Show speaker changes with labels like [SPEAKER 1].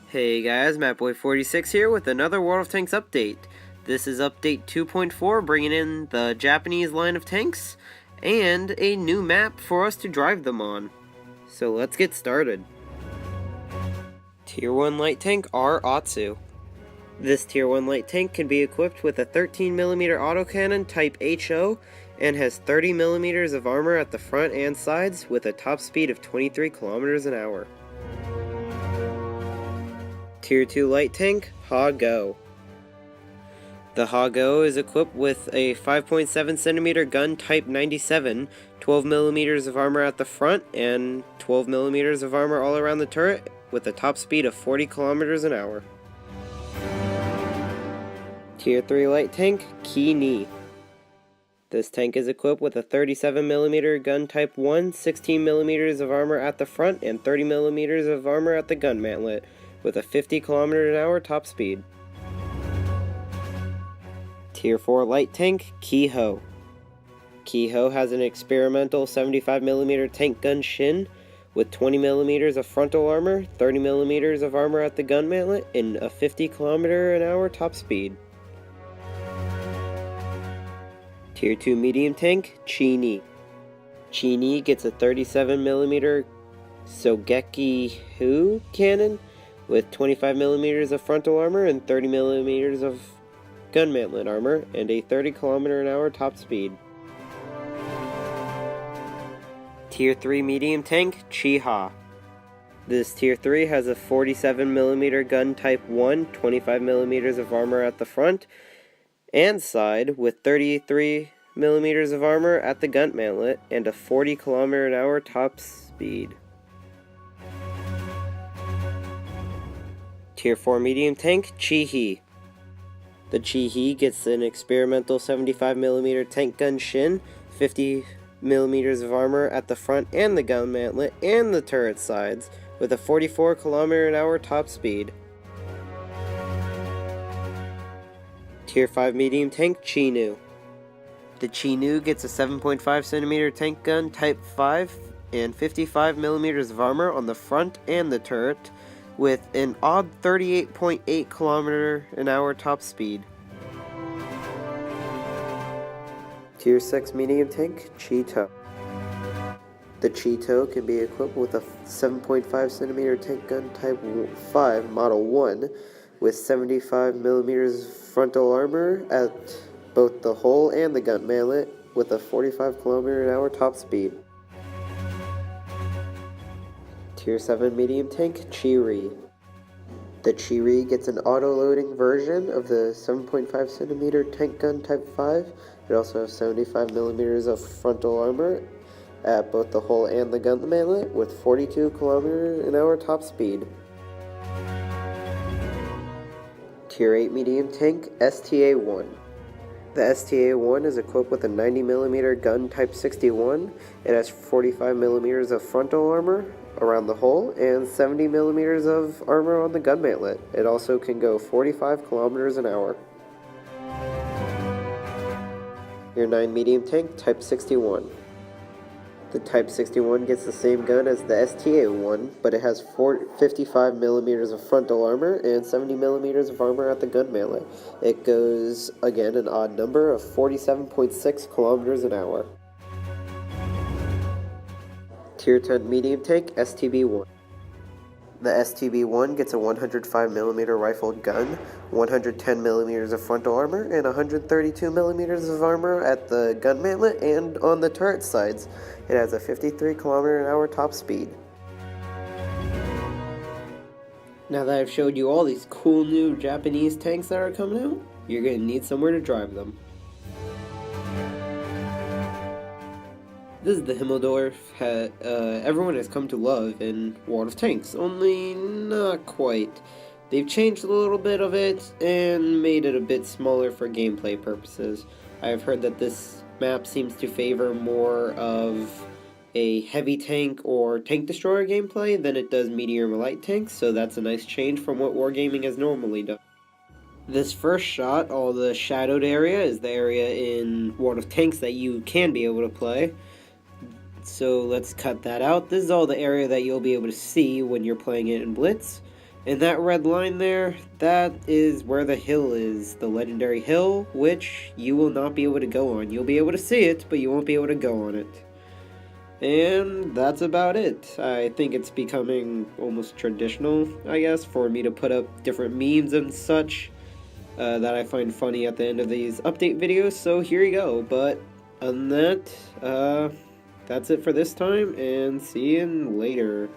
[SPEAKER 1] Hey guys, MapBoy46 here with another World of Tanks update. This is update 2.4, bringing in the Japanese line of tanks and a new map for us to drive them on. So let's get started. Tier 1 light tank R Atsu. This Tier 1 light tank can be equipped with a 13mm autocannon type HO and has 30mm of armor at the front and sides with a top speed of 23 km an hour. Tier 2 light tank, Ha-Go. The Ha-Go is equipped with a 5.7cm gun type 97, 12mm of armor at the front, and 12mm of armor all around the turret, with a top speed of 40 km an hour. Tier 3 light tank, Ki-Ni. This tank is equipped with a 37mm gun type 1, 16mm of armor at the front, and 30mm of armor at the gun mantlet, with a 50 km an hour top speed. Tier 4 light tank, Ki-Ho. Ki-Ho has an experimental 75mm tank gun Shin with 20mm of frontal armor, 30mm of armor at the gun mantlet, and a 50 km an hour top speed. Tier 2 medium tank, Chi-Ni. Chi-Ni gets a 37mm Sogeki-Hu cannon with 25mm of frontal armor and 30mm of gun mantlet armor, and a 30 km an hour top speed. Tier 3 medium tank, Chi-Ha. This Tier 3 has a 47mm gun type 1, 25mm of armor at the front and side, with 33mm of armor at the gun mantlet, and a 40 km an hour top speed. Tier 4 medium tank, Chi-He. The Chi-He gets an experimental 75mm tank gun Shin, 50mm of armor at the front and the gun mantlet and the turret sides, with a 44 km an hour top speed. Tier 5 medium tank, Chi-Nu. The Chi-Nu gets a 7.5cm tank gun type 5 and 55mm of armor on the front and the turret, with an odd 38.8 km an hour top speed. Tier 6 medium tank, Cheeto. The Cheeto can be equipped with a 7.5cm tank gun type 5 Model 1 with 75mm frontal armor at both the hull and the gun mantlet, with a 45 km an hour top speed. Tier 7 medium tank, Chi-Ri. The Chi-Ri gets an auto-loading version of the 7.5cm tank gun type 5. It also has 75mm of frontal armor at both the hull and the gun mantlet, with 42 km an hour top speed. Tier 8 medium tank, STA-1. The STA-1 is equipped with a 90mm gun type 61. It has 45mm of frontal armor around the hull and 70mm of armor on the gun mantlet. It also can go 45 km an hour. Tier 9 medium tank, Type 61. The Type 61 gets the same gun as the STA-1, but it has 55mm of frontal armor and 70mm of armor at the gun mantlet. It goes, again, an odd number of 47.6 km an hour. Tier 10 medium tank, STB-1. The STB-1 gets a 105mm rifled gun, 110mm of frontal armor, and 132mm of armor at the gun mantlet and on the turret sides. It has a 53 km an hour top speed. Now that I've showed you all these cool new Japanese tanks that are coming out, you're going to need somewhere to drive them. This is the Himmeldorf everyone has come to love in World of Tanks, only not quite. They've changed a little bit of it and made it a bit smaller for gameplay purposes. I've heard that this map seems to favor more of a heavy tank or tank destroyer gameplay than it does medium or light tanks, so that's a nice change from what Wargaming has normally done. This first shot, all the shadowed area, is the area in World of Tanks that you can be able to play. So let's cut that out. This is all the area that you'll be able to see when you're playing it in Blitz. And that red line there, that is where the hill is, the legendary hill, which you will not be able to go on. You'll be able to see it, but you won't be able to go on it. And that's about it. I think it's becoming almost traditional, I guess, for me to put up different memes and such that I find funny at the end of these update videos, so here you go. But other than that, that's it for this time, and see you later.